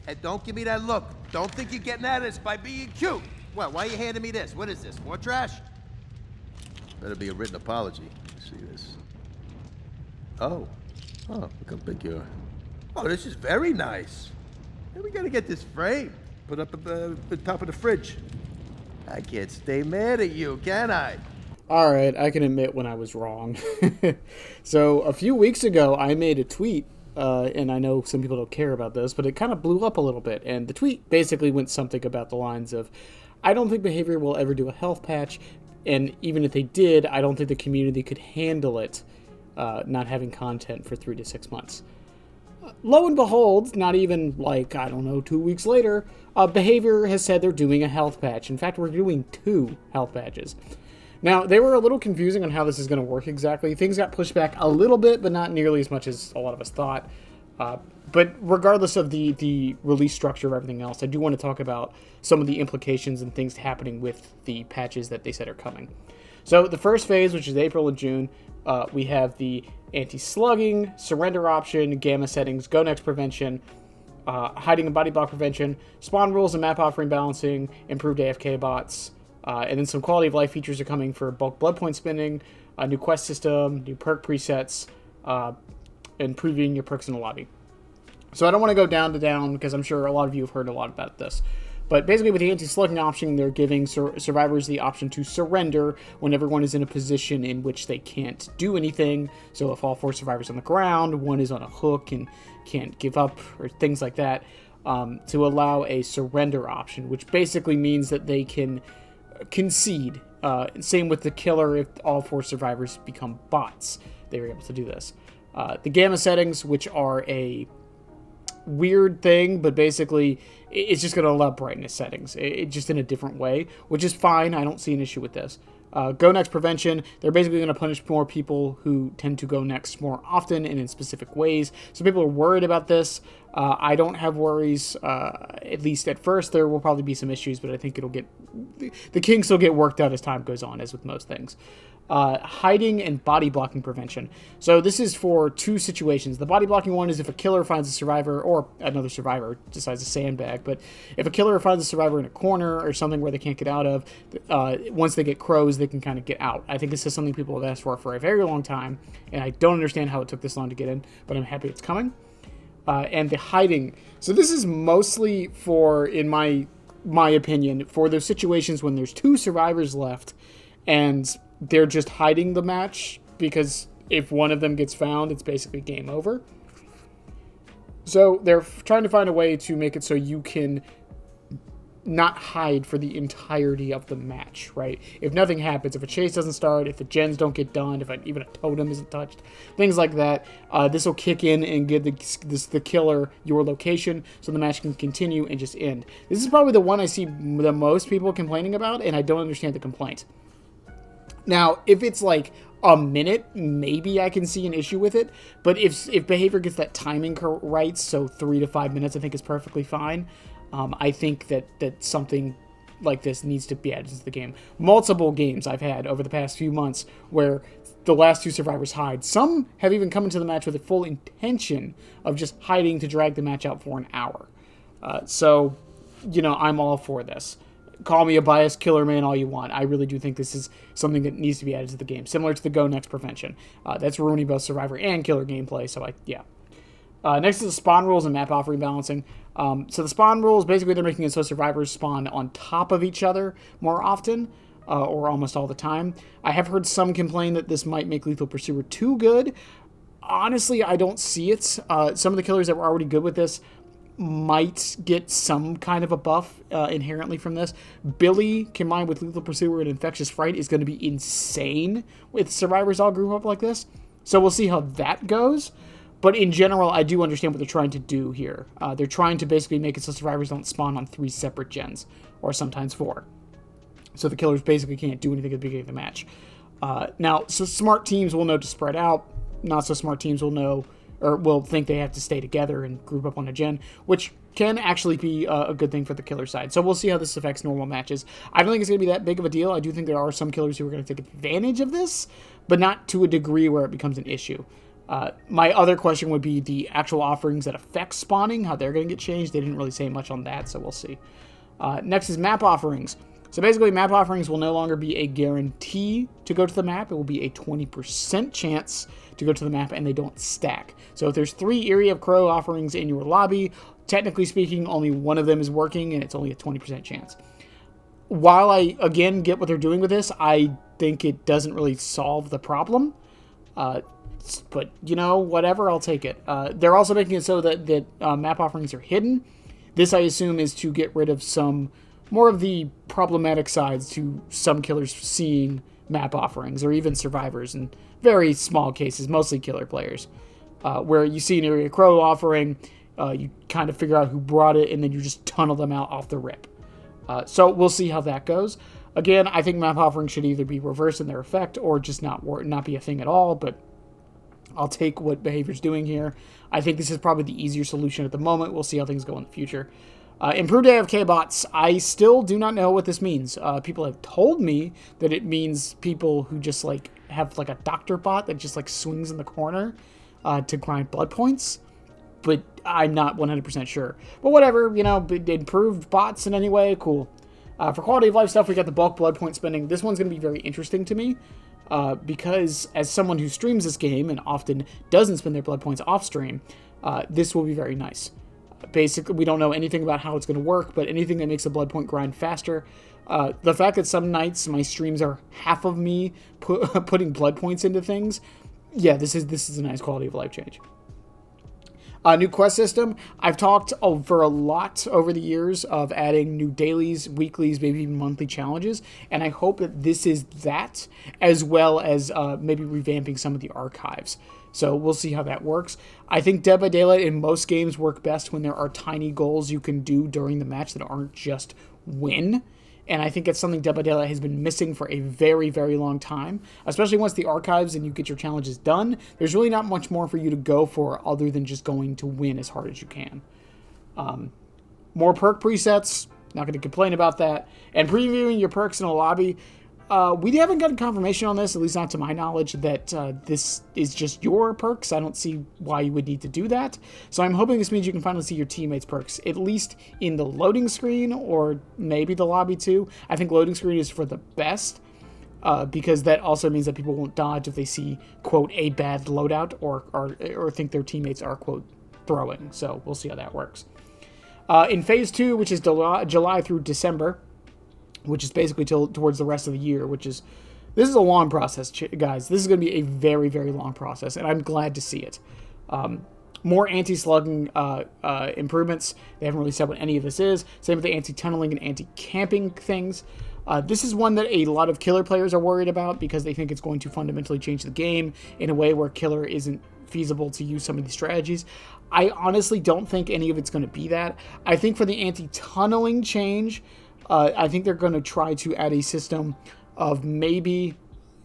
And don't give me that look. Don't think you're getting at us by being cute. Well, why are you handing me this? What is this, more trash? Better be a written apology. Let's see this. Oh, look how big you are. Oh, this is very nice. Hey, we gotta get this framed. Put up at the top of the fridge. I can't stay mad at you, can I? All right, I can admit when I was wrong. So a few weeks ago, I made a tweet, and I know some people don't care about this, but it kind of blew up a little bit. And the tweet basically went something about the lines of, I don't think Behavior will ever do a health patch, and even if they did, I don't think the community could handle it not having content for 3 to 6 months. Lo and behold, not even 2 weeks later, Behavior has said they're doing a health patch. In fact, we're doing 2 health patches. Now, they were a little confusing on how this is going to work exactly. Things got pushed back a little bit, but not nearly as much as a lot of us thought. But regardless of the release structure of everything else, I do want to talk about some of the implications and things happening with the patches that they said are coming. So the first phase, which is April and June, we have the anti-slugging, surrender option, gamma settings, go next prevention, hiding and body block prevention, spawn rules and map offering balancing, improved AFK bots, and then some quality of life features are coming for bulk blood point spending, a new quest system, new perk presets, and previewing your perks in the lobby. So I don't want to go down because I'm sure a lot of you have heard a lot about this. But basically with the anti-slugging option, they're giving survivors the option to surrender when everyone is in a position in which they can't do anything. So if all 4 survivors on the ground, one is on a hook and can't give up or things like that, to allow a surrender option, which basically means that they can concede. Same with the killer. If all 4 survivors become bots, they were able to do this. The gamma settings, which are a weird thing, but basically it's just going to allow brightness settings. It just in a different way, which is fine. I don't see an issue with this. Go next prevention. They're basically going to punish more people who tend to go next more often and in specific ways. So people are worried about this. I don't have worries. At least at first, there will probably be some issues, but I think the kinks will get worked out as time goes on, as with most things. Hiding and body blocking prevention. So this is for 2 situations. The body blocking one is if a killer finds a survivor, or another survivor decides to sandbag, but if a killer finds a survivor in a corner or something where they can't get out of, once they get crows, they can kind of get out. I think this is something people have asked for a very long time, and I don't understand how it took this long to get in, but I'm happy it's coming. And the hiding. So this is mostly for, in my opinion, for those situations when there's 2 survivors left, and they're just hiding the match, because if one of them gets found, it's basically game over. So they're trying to find a way to make it so you can not hide for the entirety of the match, right? If nothing happens, if a chase doesn't start, if the gens don't get done, if even a totem isn't touched, things like that, this will kick in and give the killer your location so the match can continue and just end. This is probably the one I see the most people complaining about, and I don't understand the complaint. Now, if it's like a minute, maybe I can see an issue with it. But if Behavior gets that timing right, so 3 to 5 minutes, I think is perfectly fine. I think that something like this needs to be added to the game. Multiple games I've had over the past few months where the last 2 survivors hide. Some have even come into the match with a full intention of just hiding to drag the match out for an hour. So, I'm all for this. Call me a biased killer man all you want. I really do think this is something that needs to be added to the game, similar to the go next prevention. That's ruining both survivor and killer gameplay, so next is the spawn rules and map offering balancing. So the spawn rules, basically they're making it so survivors spawn on top of each other more often, or almost all the time. I have heard some complain that this might make Lethal Pursuer too good. Honestly, I don't see it. Some of the killers that were already good with this might get some kind of a buff inherently from this. Billy combined with Lethal Pursuer and Infectious Fright is going to be insane with survivors all group up like this. So we'll see how that goes. But in general, I do understand what they're trying to do here. They're trying to basically make it so survivors don't spawn on 3 separate gens, or sometimes 4. So the killers basically can't do anything at the beginning of the match. Now, so smart teams will know to spread out. Not so smart teams will know, or will think they have to stay together and group up on a gen, which can actually be a good thing for the killer side. So we'll see how this affects normal matches. I don't think it's going to be that big of a deal. I do think there are some killers who are going to take advantage of this, but not to a degree where it becomes an issue. My other question would be the actual offerings that affect spawning, how they're going to get changed. They didn't really say much on that, so we'll see. Next is map offerings. So basically, map offerings will no longer be a guarantee to go to the map. It will be a 20% chance to go to the map, and they don't stack. So if there's 3 Area of Crow offerings in your lobby, technically speaking, only one of them is working, and it's only a 20% chance. While I, again, get what they're doing with this, I think it doesn't really solve the problem. But, you know, whatever, I'll take it. They're also making it so that map offerings are hidden. This, I assume, is to get rid of some more of the problematic sides to some killers seeing map offerings, or even survivors in very small cases, mostly killer players, where you see an Area Crow offering, you kind of figure out who brought it, and then you just tunnel them out off the rip. So we'll see how that goes. Again, I think map offerings should either be reversed in their effect or just not be a thing at all, but I'll take what behavior's doing here. I think this is probably the easier solution at the moment. We'll see how things go in the future. Improved AFK bots. I still do not know what this means. People have told me that it means people who just like have like a doctor bot that just like swings in the corner to grind blood points, but I'm not 100% sure. But whatever, you know, improved bots in any way, cool. For quality of life stuff, we got the bulk blood point spending. This one's going to be very interesting to me because as someone who streams this game and often doesn't spend their blood points off stream, this will be very nice. Basically, we don't know anything about how it's going to work, but anything that makes a blood point grind faster. The fact that some nights my streams are half of me putting blood points into things, yeah, this is a nice quality of life change. New quest system. I've talked for a lot over the years of adding new dailies, weeklies, maybe even monthly challenges, and I hope that this is that, as well as maybe revamping some of the archives. So we'll see how that works. I think Dead by Daylight in most games work best when there are tiny goals you can do during the match that aren't just win. And I think it's something Dead by Daylight has been missing for a very, very long time. Especially once the archives and you get your challenges done, there's really not much more for you to go for other than just going to win as hard as you can. More perk presets, not going to complain about that. And previewing your perks in a lobby. We haven't gotten confirmation on this, at least not to my knowledge, that this is just your perks. I don't see why you would need to do that. So I'm hoping this means you can finally see your teammates' perks, at least in the loading screen or maybe the lobby too. I think loading screen is for the best because that also means that people won't dodge if they see, quote, a bad loadout or think their teammates are, quote, throwing. So we'll see how that works. In Phase 2, which is July through December, which is basically towards the rest of the year, this is a long process, guys. This is going to be a very, very long process, and I'm glad to see it. More anti-slugging improvements. They haven't really said what any of this is. Same with the anti-tunneling and anti-camping things. This is one that a lot of killer players are worried about because they think it's going to fundamentally change the game in a way where killer isn't feasible to use some of these strategies. I honestly don't think any of it's going to be that. I think for the anti-tunneling change, I think they're going to try to add a system of maybe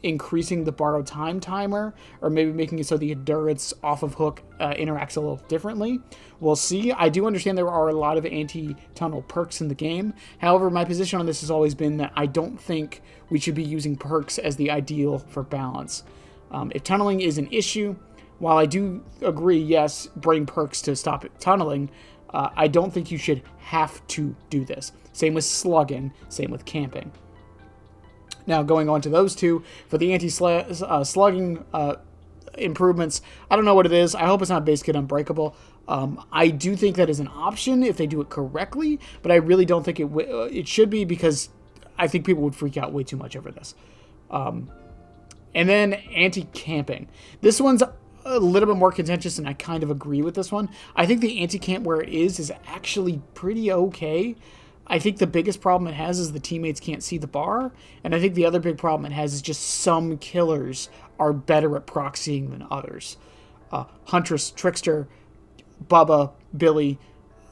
increasing the borrowed time timer, or maybe making it so the endurance off of hook interacts a little differently. We'll see. I do understand there are a lot of anti-tunnel perks in the game. However, my position on this has always been that I don't think we should be using perks as the ideal for balance. If tunneling is an issue, while I do agree, yes, bring perks to stop tunneling, I don't think you should have to do this. Same with slugging, same with camping. Now, going on to those two, for the anti-slugging improvements, I don't know what it is. I hope it's not base kit unbreakable. I do think that is an option if they do it correctly, but I really don't think it should be, because I think people would freak out way too much over this. And then anti-camping. This one's a little bit more contentious, and I kind of agree with this one. I think the anti-camp where it is actually pretty okay. I think the biggest problem it has is the teammates can't see the bar, and I think the other big problem it has is just some killers are better at proxying than others. Huntress, Trickster, Bubba, Billy,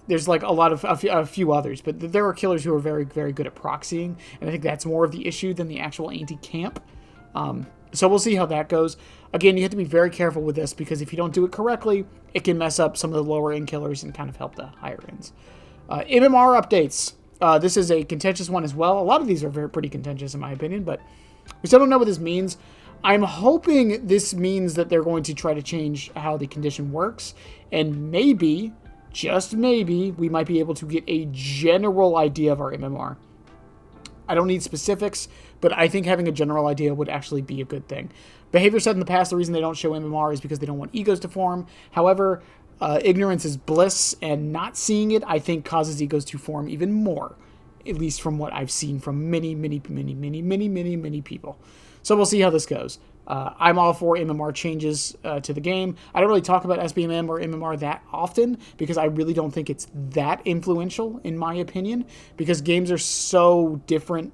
there's like a few others, but there are killers who are very, very good at proxying, and I think that's more of the issue than the actual anti-camp. So we'll see how that goes. Again, you have to be very careful with this, because if you don't do it correctly, it can mess up some of the lower end killers and kind of help the higher ends. MMR updates. This is a contentious one as well. A lot of these are pretty contentious in my opinion, but we still don't know what this means. I'm hoping this means that they're going to try to change how the condition works, and maybe, just maybe, we might be able to get a general idea of our MMR. I don't need specifics, but I think having a general idea would actually be a good thing. Behavior said in the past the reason they don't show MMR is because they don't want egos to form. However, ignorance is bliss, and not seeing it, I think, causes egos to form even more, at least from what I've seen from many people. So we'll see how this goes. I'm all for MMR changes to the game. I don't really talk about SBMM or MMR that often because I really don't think it's that influential, in my opinion, because games are so different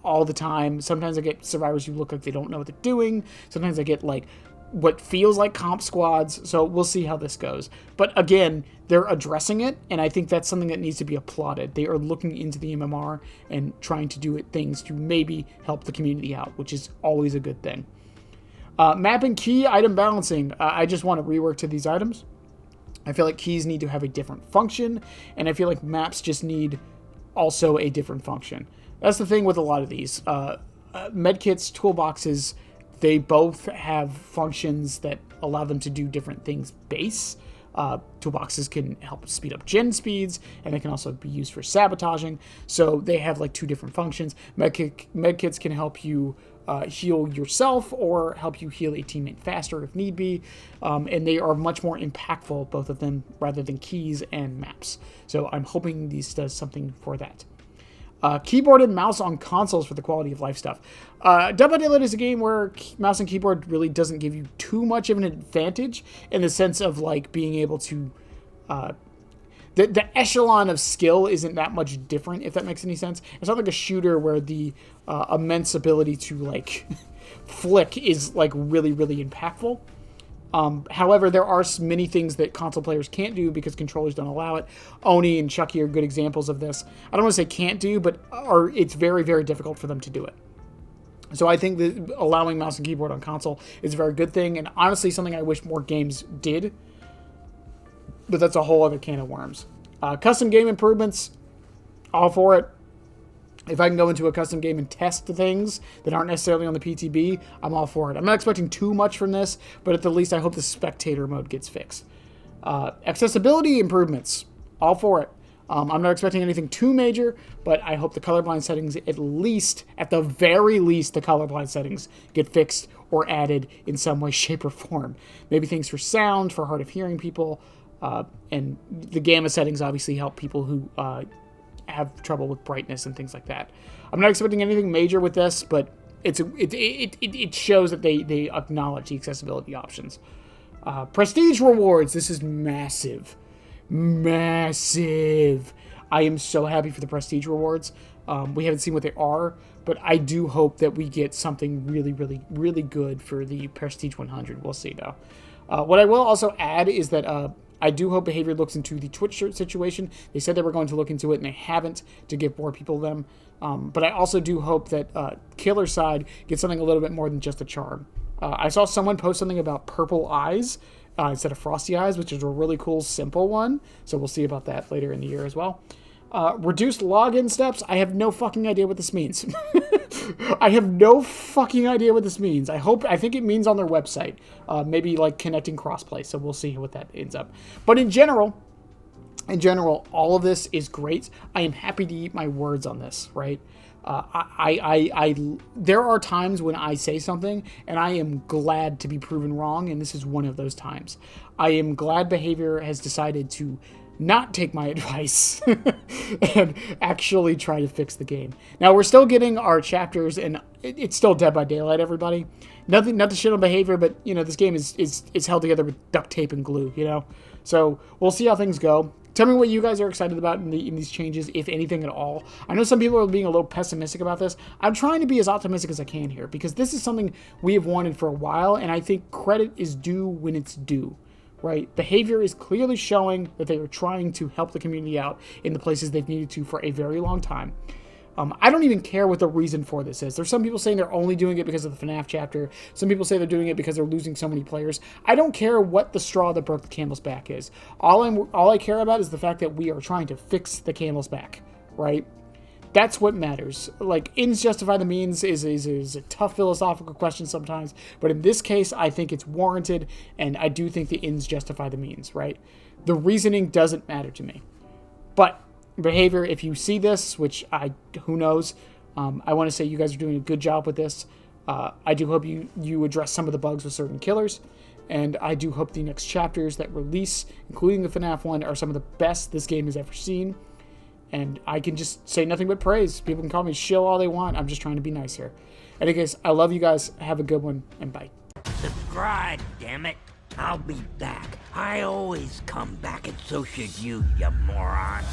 all the time. Sometimes I get survivors who look like they don't know what they're doing. Sometimes I get like what feels like comp squads. So we'll see how this goes. But again, they're addressing it, and I think that's something that needs to be applauded. They are looking into the MMR and trying to do things to maybe help the community out, which is always a good thing. Map and key item balancing. I just want to rework to these items. I feel like keys need to have a different function, and I feel like maps just need also a different function. That's the thing with a lot of these. Medkits, toolboxes, they both have functions that allow them to do different things base. Toolboxes can help speed up gen speeds, and they can also be used for sabotaging. So they have like two different functions. Medkits can help you heal yourself or help you heal a teammate faster if need be. And they are much more impactful, both of them, rather than keys and maps. So I'm hoping these does something for that. Keyboard and mouse on consoles for the quality of life stuff. Dead by Daylight is a game where mouse and keyboard really doesn't give you too much of an advantage in the sense of like being able to... The echelon of skill isn't that much different, if that makes any sense. It's not like a shooter where the immense ability to like flick is like really impactful. However, there are many things that console players can't do because controllers don't allow it. Oni and Chucky are good examples of this. I don't want to say can't do, but it's very difficult for them to do it. So I think that allowing mouse and keyboard on console is a very good thing, and honestly something I wish more games did. But that's a whole other can of worms. Custom game improvements, all for it. If I can go into a custom game and test the things that aren't necessarily on the PTB, I'm all for it. I'm not expecting too much from this, but at the least I hope the spectator mode gets fixed. Accessibility improvements, all for it. I'm not expecting anything too major, but I hope the colorblind settings, at the very least, the colorblind settings get fixed or added in some way, shape, or form. Maybe things for sound, for hard of hearing people, and the gamma settings obviously help people who have trouble with brightness and things like that. I'm not expecting anything major with this, but it shows that they acknowledge the accessibility options. Prestige rewards. This is massive. I am so happy for the prestige rewards. We haven't seen what they are, but I do hope that we get something really good for the prestige 100. We'll see though. What I will also add is that I do hope Behavior looks into the Twitch situation. They said they were going to look into it, and they haven't, to give more people them. But I also do hope that Killer Side gets something a little bit more than just a charm. I saw someone post something about purple eyes instead of frosty eyes, which is a really cool, simple one. So we'll see about that later in the year as well. Reduced login steps. I have no fucking idea what this means. I have no fucking idea what this means. I think it means on their website. Maybe like connecting crossplay. So we'll see what that ends up. But in general, all of this is great. I am happy to eat my words on this, right? There are times when I say something and I am glad to be proven wrong, and this is one of those times. I am glad Behavior has decided to not take my advice and actually try to fix the game. Now, we're still getting our chapters, and it's still Dead by Daylight, everybody. Nothing, not to shit on Behavior, but, you know, this game is held together with duct tape and glue, you know? So, we'll see how things go. Tell me what you guys are excited about in these changes, if anything at all. I know some people are being a little pessimistic about this. I'm trying to be as optimistic as I can here, because this is something we have wanted for a while, and I think credit is due when it's due. Right? Behavior is clearly showing that they are trying to help the community out in the places they've needed to for a very long time. I don't even care what the reason for this is. There's some people saying they're only doing it because of the FNAF chapter. Some people say they're doing it because they're losing so many players. I don't care what the straw that broke the camel's back is. All I care about is the fact that we are trying to fix the camel's back, right? That's what matters. Like, ends justify the means is a tough philosophical question sometimes, but in this case, I think it's warranted, and I do think the ends justify the means, right? The reasoning doesn't matter to me. But behavior, if you see this, which who knows, I want to say you guys are doing a good job with this. I do hope you address some of the bugs with certain killers, and I do hope the next chapters that release, including the FNAF one, are some of the best this game has ever seen. And I can just say nothing but praise. People can call me shill all they want. I'm just trying to be nice here. Anyways, I love you guys. Have a good one, and bye. Subscribe, damn it. I'll be back. I always come back, and so should you, you moron.